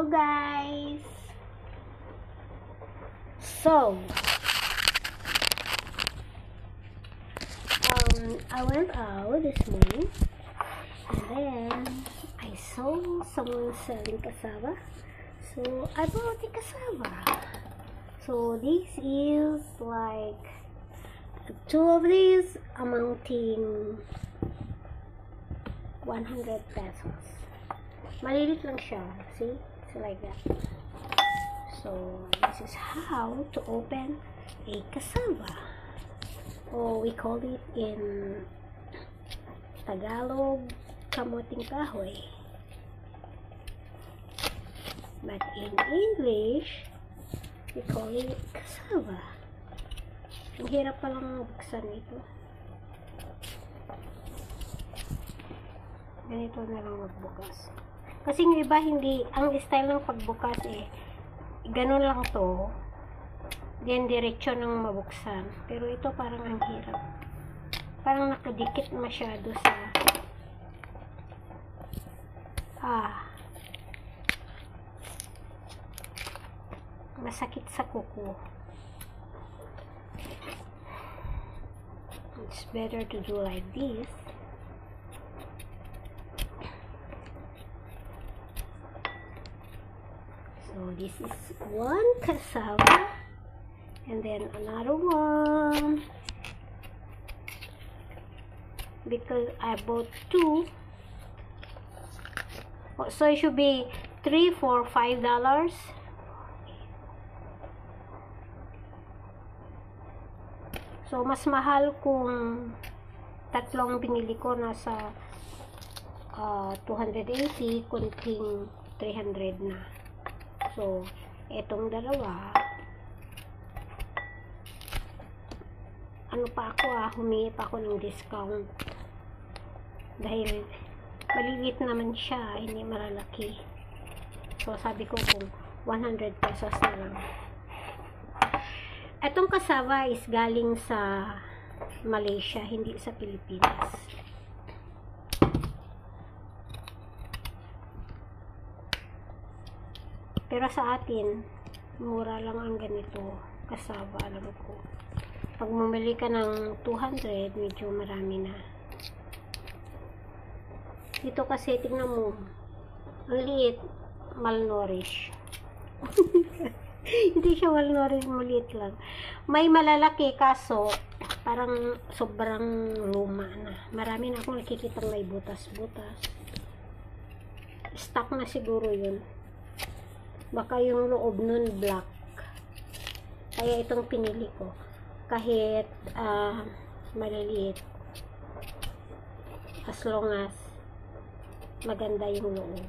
Hello guys! So, I went out this morning and then I saw someone selling cassava. So, I bought the cassava. So, this is like two of these amounting 100 pesos. Malilit lang siya. See? It's like that. So, this is how to open a cassava. Or we call it in Tagalog, kamuting kahoy. But in English, we call it cassava. Ang hirap palang buksan ito. Ganito na lang magbukas. Kasi yung iba hindi, ang style ng pagbukas ganun lang to. Then diretsyo ng mabuksan. Pero ito parang ang hirap. Parang nakadikit masyado sa masakit sa kuko. It's better to do like this. So this is one cassava and then another one because I bought two. So it should be $3 for $5. So mas mahal kung tatlong binili ko, nasa 280, kunting 300 na. So, etong dalawa, ano pa ako humingi pa ako ng discount. Dahil, maliliit naman siya, hindi malalaki. So, sabi ko kung 100 pesos na lang. Etong cassava is galing sa Malaysia, hindi sa Pilipinas. Pero sa atin, mura lang ang ganito cassava, alam ko. Pag bumili ka ng 200, medyo marami na. Dito kasi, tingnan mo, ang liit, malnourished. Hindi siya malnourished, maliit lang. May malalaki, kaso, parang sobrang luma na. Marami na akong nakikitang may butas-butas. Stuck na siguro yun. Baka yung loob nun black. Kaya itong pinili ko. Kahit maliliit. As long as maganda yung loob.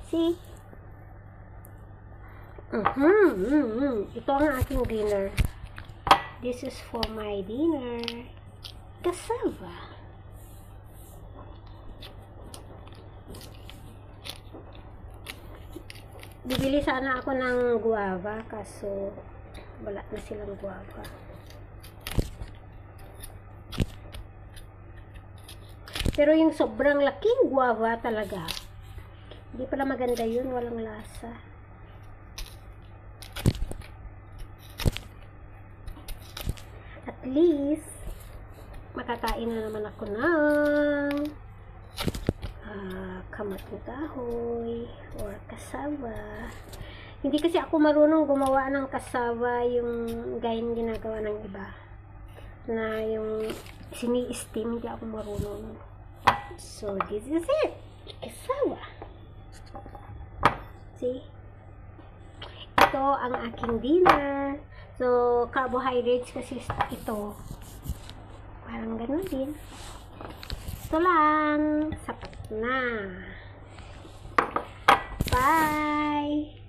See? Ito ang aking dinner. This is for my dinner. Cassava. Bibili sana ako ng guava, kaso wala na silang guava. Pero yung sobrang laking guava talaga, hindi pala maganda yun, walang lasa. At least, makakain na naman ako ng kamuting kahoy or cassava. Hindi kasi ako marunong gumawa ng cassava yung gayong ginagawa ng iba, na yung sini-steam. Hindi ako marunong. So this is it, cassava. See, ito ang aking dinner. So carbohydrates kasi ito, parang ganun din. Ito lang, sapat na. Bye!